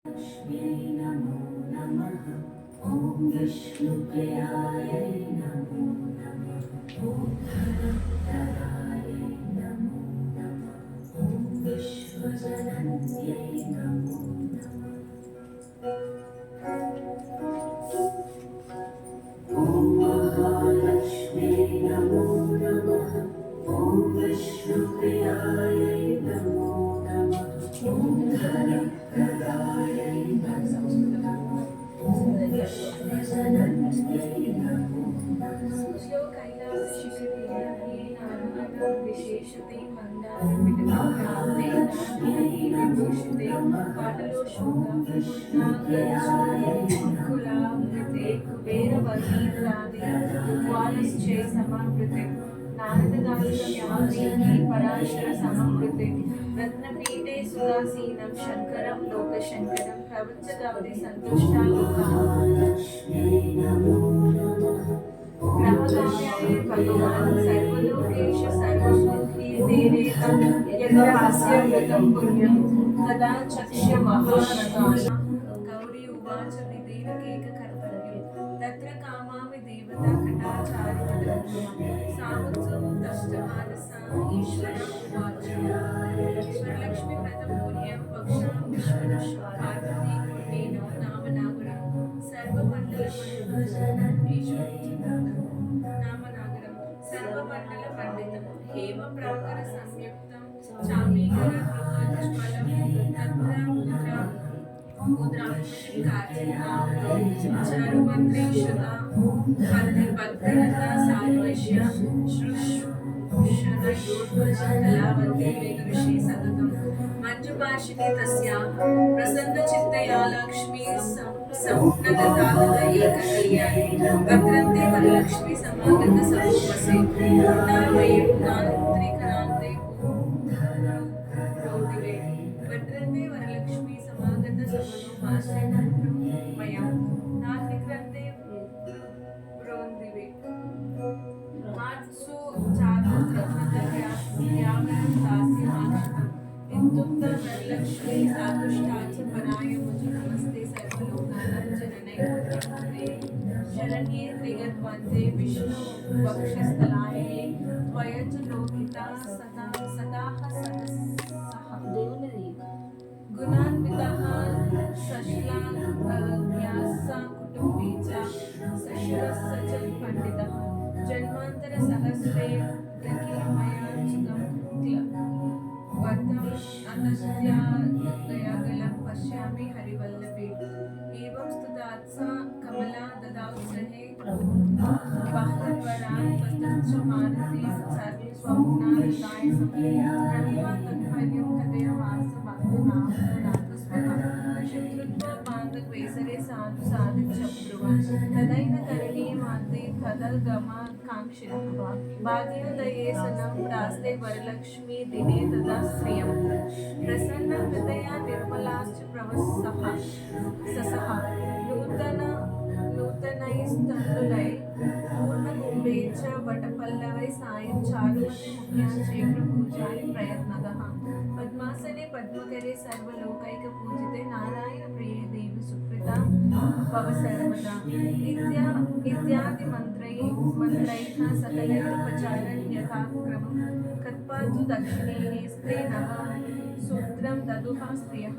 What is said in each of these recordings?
लक्ष्म्यै नमो नमः। ॐ विष्णुप्रियायै नमो नमः। ॐ धनप्रदायै नमो नमः। ॐ विश्वजनन्यै नमो नमः। ॐ महालक्ष्म्यै नमो नमः। ॐ विष्णुप्रियायै नमो नमः। ॐ धनप्रदायै नमो नमः। ॐ विश्वजनन्यै नमो नमः। कैलासशिखरिण्यै नारायणं विशेषते मन्दारविटपत्राब्धे नानाविभूषिते पाटलोषुकुलावृते कुबेरवतीन्द्रादि द्वादश्चै समावृते नारदगात्रव्याप्ति पराशर समवृते रत्नपीठे सुदासीनं शङ्करं लोकशङ्करं प्रवच्चगौरी सन्तुष्टा लोकाः ग्रहकाव्याय भगवान् सर्वलोकेश सर्वभूतिर्देवेतं यत्र अस्य व्रतं पुण्यं तदा चक्ष्य महारथाः गौरी उवाच विदेवकेककर्तव्यं तत्र कामामि देवता कटाचारितधर्मः सामुत्सुमुक्तश्चमानसा ईश्वरा उवाच वरलक्ष्मी व्रतं पुण्यं वक्षां विश्वनश्व पार्वती कृतेन नाम नागुणं सर्वमण्डलमण्डितं हेमप्राकर संयुक्तं चामीकर गृहोज्ज्वलं तत्र मुद्राक्षी कार्तिकां चारुमन्त्रे श्रुता भक्तिलता सार्वश्य कलावती विदुषी सततं मंजुभाषिणी तस्याः प्रसन्नचित्तया लक्ष्मी संज्ञगतागत एककल्याणी भद्रन्ते वरलक्ष्मी समागत समुपसे पूर्णामयीं नान्त्रिकरान्ते प्रोदिवे भद्रन्ते वरलक्ष्मी समागत समुपसे मया नान्त्रिकरान्ते प्रोदिवे मात्सु चातुर्रत्नतव्यावरं दास्यमाक्षितम् इत्युक्ता वरलक्ष्मी सातुष्टा च पराय मुझ नमस्ते सर्वलोकानां जननैकत्रिपुत्रे शरण्ये त्रिगद्वन्द्वे विष्णु वक्षस्थलायै त्वया च लोकिता सदाः सदसः गुणान्वितः सश्लाघ्यासा कुटुम्बी च सशुरः च पंडितः जन्मान्तरसहस्रे प्रकीर्मयाच्युतं वर्तम् अतस्यादयागलं पश्यामि हरिवल्लभे एवं स्तुतात्सा कमला ददात्सहे बहवरान् ततश्च मानसे स्वप्नाय ब्रह्मा तत्पर्यं कथयामास भक्तनाथस्वः शत्रुत्वपान्तद्वैसरे साधु साधितशत्रुवन् तदैव करणीयमान्ते तदगमाकाङ्क्षिणः भाग्योदये सनं प्रास्ते वरलक्ष्मी दिने तदा श्रियं प्रसन्नहृदया निर्मलाश्च प्रवसः ससः नूतनैस्तण्डुलैः पूर्णकुम्भे च वटपल्लवै सायं चारुमति मुख्याञ्चे प्रपूजानि प्रयत्नतः पद्मासने पद्मकरे सर्वलोकैकपूजिते नारायणप्रिये देवी सुकृता भव सर्वदा इत्यादिमन्त्रैः सकलैरुपचारन् यथाक्रमं कत्पातु दक्षिणे स्त्रे नव सूत्रं ददुः स्त्रियः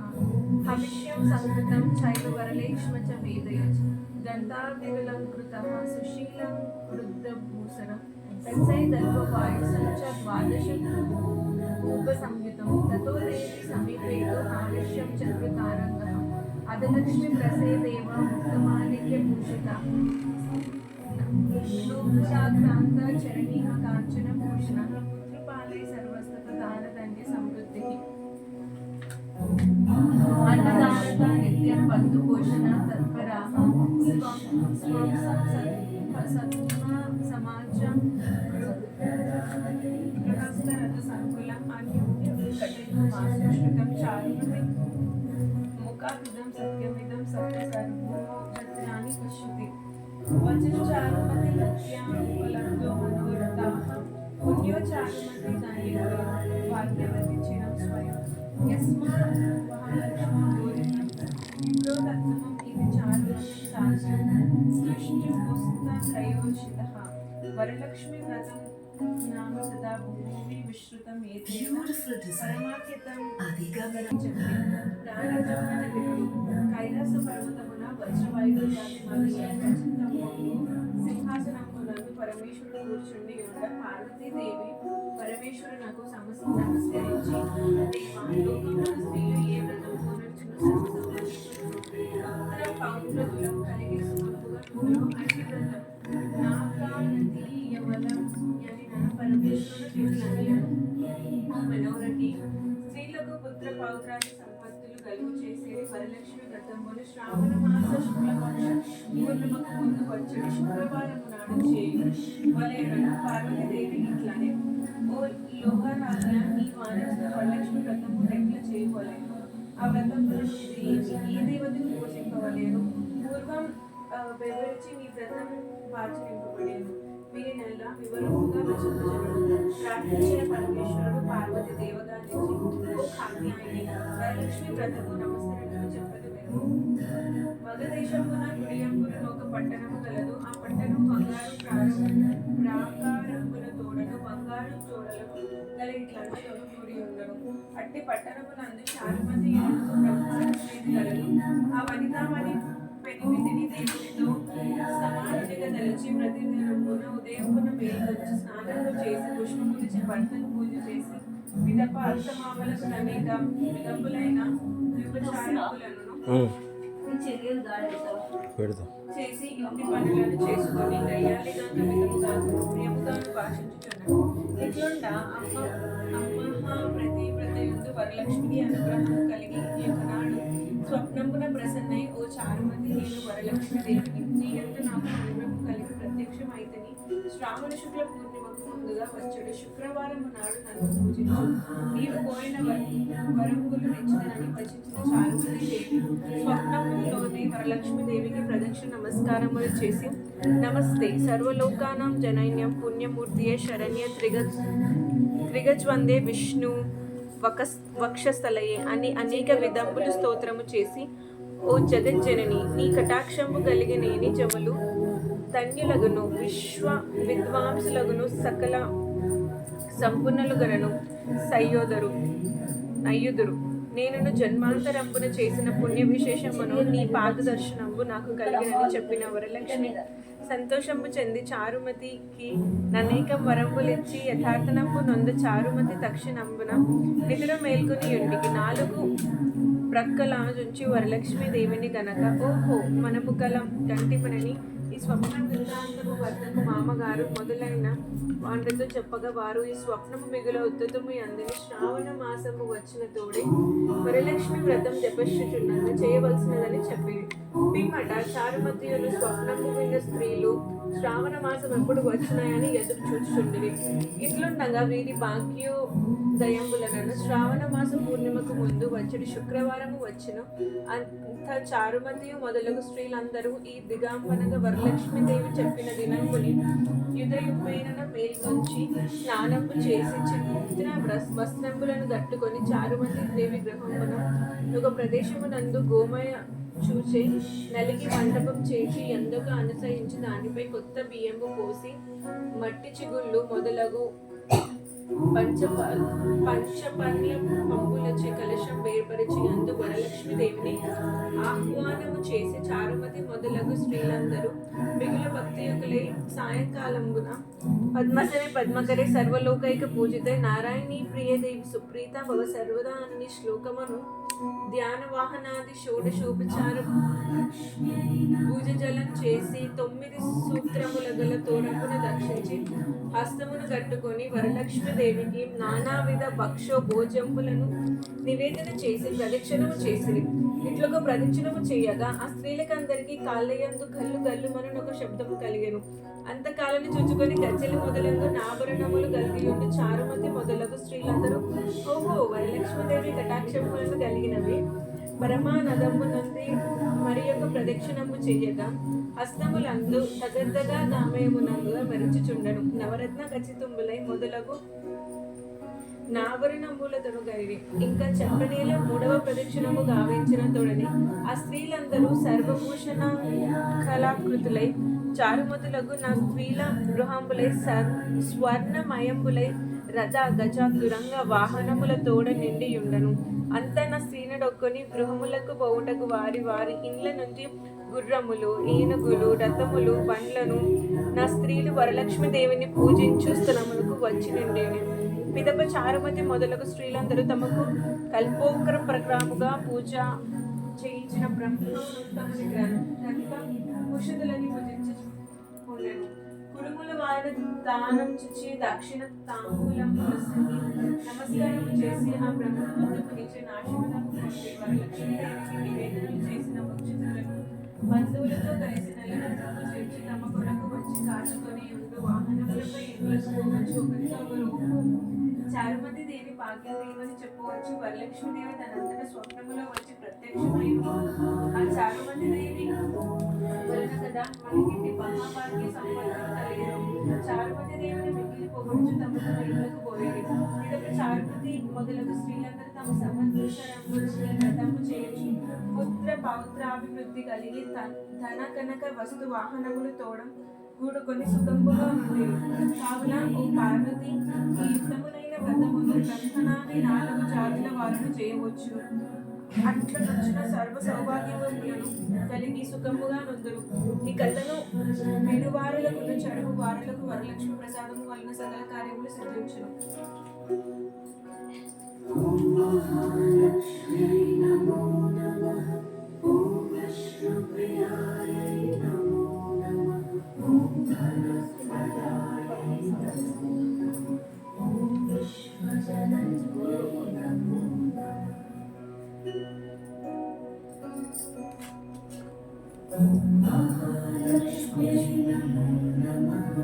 हविष्यं संकृतं चैव वरलेक्ष्म च वेदयत् दन्ताविरलङ्कृतः सुशीलं वृद्धभूषणं तत्सैदल्पवायुसं च द्वादश उपसंयुतं ततो देवी समीपे तु हाविष्यं चक्रतारङ्गः अधलक्ष्मी प्रसेदेव मुक्तमालिक्यभूषिता नूपुराक्रान्त चरणीः काञ्चन भूषणः पुत्रपालै सर्वस्तपदानधन्य समृद्धिः अन्नदानता नित्यं बन्धुपोषणा तत्पराः समाजं गृहस्थरथसङ्कुलम् अन्योन्यकटयुगमासुश्रुतं चारुमति मुखाभिदं सत्यमिदं सप्तसर्वभूमोक्षत्राणि पश्यति वचश्चारुमति मुख्यां उपलब्धो मनोरथाः पुण्यो चारुमति धन्यः भाग्यवती चिरं स्वयं यस्मात् महालक्ष्मी పురుషోత్తమం ఇది చారుమతి శాస్త్రం సృష్టిపుస్తకయోషితః వరలక్ష్మి వ్రతం నామ సదా భూమి విశ్రుతం ఏతేన Beautiful design. పరమాఖ్యతం అధిగమనం. చెప్పి ప్రాణజన్మన వినుడు కైలాస పర్వతమున వజ్రవైడూర్యాది సింహాసనమునందు పరమేశ్వరుడు కూర్చుండి ఉండ పార్వతీదేవి పరమేశ్వరునకు నమస్కరించి దేవా లోకమున స్త్రీలు ఏ వ్రతం పూనర్చును పౌత్రతులం కలిగి సుమపుగా అట్టి వ్రతం నాకానతీయవలం యనిన పరమేశ్వరుడు మనోరటి స్త్రీలకు పుత్ర పౌత్రాది సంపత్తులు కలుగు చేసేది వరలక్ష్మి వ్రతములు శ్రావణ మాస శుక్లపక్ష పూర్ణిమకు ముందు వచ్చే శుక్రవారం నాడు చేయు వలెన పార్వతీదేవి ఇట్లానే ఓ లోహరాజ ఈ మానసిన వరలక్ష్మి వ్రతము ఎట్లా చేయవలేను ఆ వ్రతములు ఈ దేవతను పూజింపవలేను పూర్వం వివరించి మీ వ్రతం ఆచరింపబడేను వీరి నెల వివరముగా వచింపజనుడు ప్రార్థించిన పరమేశ్వరుడు పార్వతి దేవగానించి ఓ కామ్యాయిని వరలక్ష్మి వ్రతము నమస్కరణలు చెప్పదు మేము మగదేశమున గుడియంపులను ఒక పట్టణము కలదు ఆ పట్టణం బంగారు ప్రాకారముల తోడను బంగారు తోడలను గల ఇట్లతో కూడి ఉండను అట్టి పట్టణమునందు చారుమతి కలదు ఆ వనితామణి పెనిమిటిని దేవునితో సమానుడిగా తలచి ప్రతిదినమున ఉదయమున మేలుకొచ్చి స్నానము చేసి పుష్పములిచి భర్తను పూజ చేసి విడప అర్థమామలకు అనేక విధములైన విభచారములను చేసి ఇంటి పనులను చేసుకొని గయ్యాలిగా ప్రియముగాను భాషించుచున్నాను ఇట్లుండా అమ్మ ప్రతివ్రతయందు వరలక్ష్మికి అనుగ్రహం కలిగి ఒకనాడు స్వప్నమున ప్రసన్నై ఓ చారుమతి నేను వరలక్ష్మి దేవిని నీ యొక్క నాకు అనుగ్రహం కలిగి ప్రత్యక్షమైతని శ్రావణ శుక్ల పూర్ణిమకు ముందుగా వచ్చాడు శుక్రవారం నాడు నన్ను పూజించు నీవు కోరిన వరములు ఇచ్చినని వచించిన చారుమతి దేవి స్వప్నములోనే వరలక్ష్మి దేవికి ప్రదక్షిణ నమస్కారములు చేసి నమస్తే సర్వలోకానాం జనైన్యం పుణ్యమూర్తియే శరణ్య త్రిగజ్వందే విష్ణు వక్షస్థలయే అని అనేక విధంబులు స్తోత్రము చేసి ఓ జగజ్జనని నీ కటాక్షము కలిగినేని జములు ధన్యులగును విద్వాంసులగును సకల సంపన్నులుగను నయ్యుదురు నేనును జన్మాంతరంబున చేసిన పుణ్య విశేషమును నీ పాదదర్శనంబు నాకు కలిగినని చెప్పిన వరలక్ష్మి సంతోషంబు చెంది చారుమతికి ననేకం వరంబులిచ్చి యథార్థనంబు నొంద చారుమతి తక్షణంబున నిద్ర మేల్కొని ఇంటికి 4 ప్రక్కల నుంచి వరలక్ష్మి దేవిని గనక ఓహో మనము కలం కంటిమనని ఈ స్వప్న వృత్తాంతము భర్తకు మామగారు మొదలైన వాండ్రతో చెప్పగా వారు ఈ స్వప్నము మిగుల ఉత్తతము అందని శ్రావణ మాసము వచ్చిన తోడే వరలక్ష్మి వ్రతం జపస్సుచున్నది చేయవలసినదని చెప్పి పిమ్మట చారుమతియులు స్వప్నము విన్న స్త్రీలు శ్రావణ మాసం ఎప్పుడు వచ్చినాయని ఎదురు చూచుచుండిరి ఇట్లుండగా వీరి భాగ్యోదయంబులను శ్రావణ మాస పూర్ణిమకు ముందు వచ్చడి శుక్రవారము వచ్చును అంత చారుమతియు మొదలగు స్త్రీలందరూ ఈ దిగాంబనగా వరలక్ష్మీదేవి చెప్పిన దినంబుని యుదయుపైన మేల్కొంచి స్నానము చేసి చిన్న వస్త్రంబులను కట్టుకొని చారుమతి దేవి గృహమున ఒక ప్రదేశమునందు గోమయ చూచే నలిగి మండపం చేసి ఎందుకు అనుసరించి దానిపై కొత్త బియ్యము పోసి మట్టి చిగుళ్ళు మొదలగు పంచపర్ల పంపులచే కలశం వేర్పరిచి అందు వరలక్ష్మీదేవిని ఆహ్వానము చేసి చారుమతి మొదలగు స్త్రీలందరూ మిగుల భక్తియుకులై సాయంకాలంబున పద్మకరే సర్వలోకైక పూజిత నారాయణీ ప్రియదేవి సుప్రీత భవ సర్వదా అన్ని శ్లోకమును ధ్యాన వాహనాది షోడశోపచార పూజ జలం చేసి 9 సూత్రముల గల తోరణమును దర్శించి హస్తమును కట్టుకొని వరలక్ష్మీదేవికి నానావిధ భక్షో భోజంబులను నివేదన చేసి ప్రదక్షిణము చేసిరి ఇట్లుగా ప్రదక్షిణము చేయగా ఆ స్త్రీలకందరికీ కాళ్ళయందు గల్లు గల్లు మనొక శబ్దము కలిగెను అంతకాలను చుచ్చుకొని గజ్జెలు మొదలగు నాభరణములు కలిగియుండి చారుమతి మొదలగు స్త్రీలందరూ ఓహో వరలక్ష్మీదేవి కటాక్షములను కలిగినవి పరమానదమునంది మరి యొక్క ప్రదక్షిణము చేయగా హస్తములందు తగద్దగా దామయమునందుగా మెరుచుచుండను నవరత్న ఖచ్చితుంబులై మొదలగు నాభరణములతోను కలిగి ఇంకా చెప్పనేల 3వ ప్రదక్షిణము గావించిన తోడని ఆ స్త్రీలందరూ సర్వభూషణ కళాకృతులై చారుమతులకు నా స్త్రీల గృహంబులై స్వర్ణమయంబులై రథ గజ తురంగ వాహనముల తోడ నిండియుండను. అంతా నా స్త్రీనడొక్కొని గృహములకు పోవుటకు వారి వారి ఇండ్ల నుంచి గుర్రములు, ఏనుగులు, రథములు, బండ్లను నా స్త్రీలు వరలక్ష్మీదేవిని పూజించు స్థలములకు వచ్చి నిండేవి. పిదప చారుమతి మొదలగు స్త్రీలందరూ తమకు కల్పోక్ర ప్రకారముగా పూజ చేయించిన బ్రహ్మోత్తముని కనుక కుషుతులని పూజించుకొనెను. కుడుముల వారి దానం చుచి దక్షిణ తాంబూలం ప్రసంగి నమస్కారం చేసి ఆ బ్రహ్మోత్తమునిచే ఆశీర్వాదం పొంది వరలక్ష్మీదేవికి నివేదనలు చేసిన ముఖ్యుతులను బంధువులతో కలిసి నలుగురు చేర్చి తమ కొరకు వచ్చి కాచుకొని ఉండు వాహనములపై ఎగురుచు ఒకరితో ఒకరు చారుమతి దేవి భాగ్యదేవని చెప్పవచ్చు. వరలక్ష్మీదేవి తనంతట స్వప్నములో వచ్చి ప్రత్యక్షమైన ఆ చారుమతి దేవి వలన కదా మనకి మహాభాగ్య సంపదలు కలిగిన చారుమతి దేవిని మిగిలి పొగొచ్చు తమ ఇళ్లకు పోయేది. ఇదొక చారుమతి మొదలగు స్త్రీలందరూ తమ సంవత్సరము చేయొచ్చు పుత్ర పౌత్రాభివృద్ధి కలిగి ధన కనక వస్తు వాహనములు తోడం కూడుకొని సుఖంగా ఉండేవి. కావున ఓ పార్వతి ఈ యుక్తములైన వ్రతమును బ్రహ్మణాన్ని 4 జాతుల వారును చేయవచ్చు. అట్ల నచ్చిన సర్వ సౌభాగ్యములను కలిగి సుఖముగా నొందురు. ఈ కథను పెనువారులకు చెడుగు వారులకు వరలక్ష్మి ప్రసాదము వలన సకల కార్యములు సిద్ధించును. ఓం మహాలక్ష్మీ నమో నమః. ఓం విష్ణుప్రియాయై నమో నమః. ఓం ధనప్రదాయై నమో నమః. ఓం విశ్వజనన్యై నమో నమః. ఓం మహాలక్ష్మీ నమో నమః.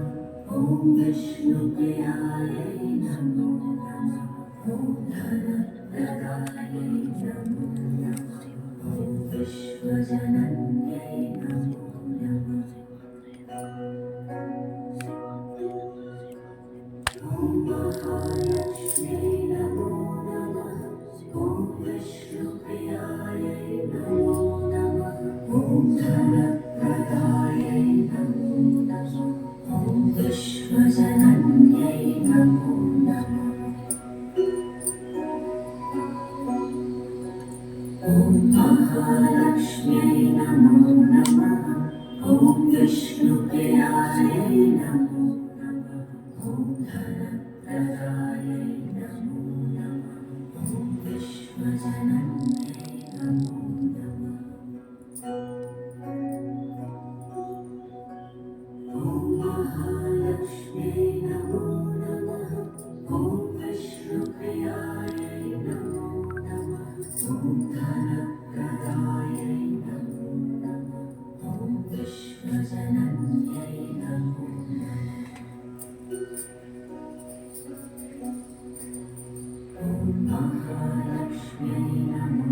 ఓం విష్ణుప్రియాయై నమో నమః. ఓం ధనప్రదాయై నమో నమః. ఓం విశ్వజనన్యై నమో నమః. ఓం మహాలక్ష్మీ నమో నమః. ఓం విష్ణుప్రియాయై నమో నమః. ఓం ధనప్రదాయై నమో నమః. ఓం విశ్వజనన్యై నమో నమః. ఓం మహాలక్ష్మ్యై నమో నమః. ఓం విష్ణుప్రియాయై నమో నమః. ఓం ధనప్రదాయై నమో నమః. ఓం విశ్వజనన్యై నమో నమః. ఓం మహాలక్ష్మ్యై నమో నమః. ఓం విష్ణుప్రియాయై నమో నమః. ఓం ధనప్రదాయై నమో నమః. ఓం విశ్వజనన్యై నమో నమః. ఓం మహాలక్ష్మ్యై నమో నమః.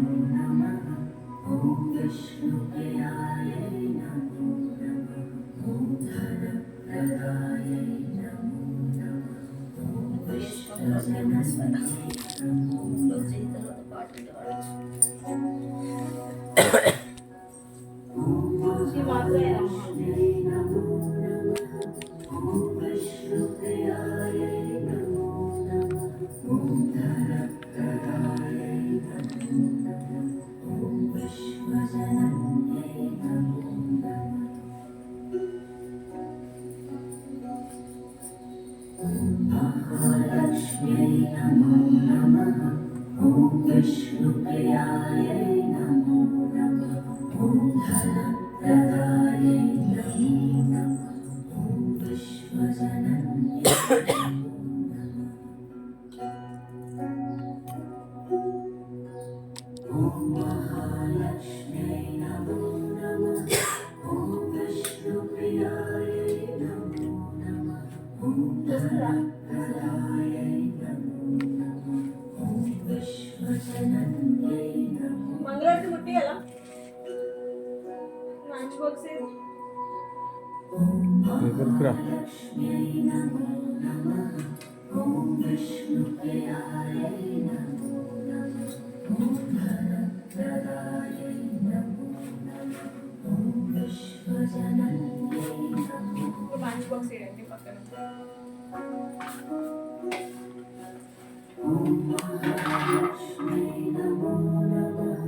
ఓం విష్ణుప్రియాయై నమో నమః. ఓం ధనప్రదాయై నమో నమః. ఓం విశ్వజనన్యై నమో నమః. ఓం మహాలక్ష్మ్యై నమో నమః. ఓం విష్ణుప్రియాయై నమో నమః. ఓం ధనప్రదాయై నమో నమః. ఓం విశ్వజనన్యై నమో నమః. ఓం మహాలక్ష్మ్యై నమో నమః. ఓం విష్ణుప్రియాయై నమో నమః. ఓం ధనప్రదాయై నమో నమః. ఓం విశ్వజనన్యై నమో నమః. ఓం మహాలక్ష్మ్యై నమో నమః. ఓం విష్ణుప్రియాయై నమో నమః. ఓం ధనప్రదాయై నమో నమః. ఓం విశ్వజనన్యై నమో నమః. మంగళారతి ముట్టియాలా లంచ్ బాక్స్ ఏది? ఓం మహాలక్ష్మ్యై నమో నమః. ॐ विष्णुप्रियायै नमो नमः ॐ धनप्रदायै नमो नमः ॐ विश्वजनन्यै नमो మ్యాచ్ బాక్స్ వేయండి పక్కన. ॐ महालक्ष्म्यै नमो नमः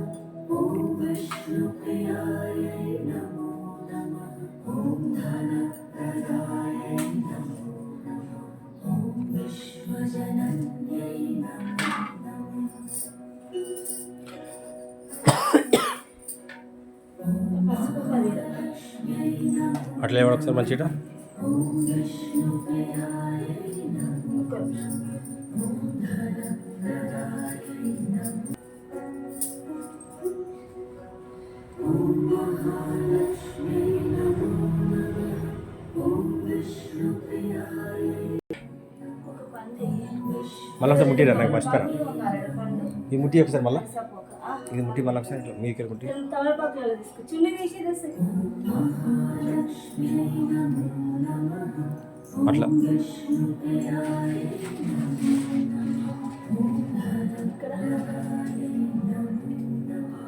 ॐ विष्णुप्रियायै नमो नमः ॐ धनप्रदायै नमो नमः ॐ विश्वजनन्यै नमो नमः महालक्ष्म्यै नमो అట్లా ఇవ్వడం ఒకసారి మంచిగా ॐ विष्णुप्रियायै नमो नमः ॐ धनप्रदायै नमो ॐ महालक्ष्म्यै नमो नमः ॐ विष्णुप्रियायै మళ్ళీ ఒకసారి ముట్టిరా నాకు మర్చిపోయారా ఈ ముట్టి ఒకసారి మళ్ళీ ఇది ముట్టి మళ్ళీ ఒకసారి ఇట్లా మీకు ముట్టి महालक्ष्म्यै नमो नमः అట్లా विष्णुप्रियायै नमो नमः ॐ धनप्रदायै नमो नमः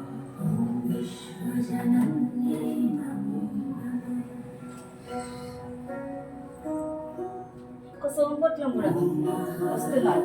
ॐ विश्वजनन्यै नमो नमः సోంపట్లం కూడా వస్తున్నారు.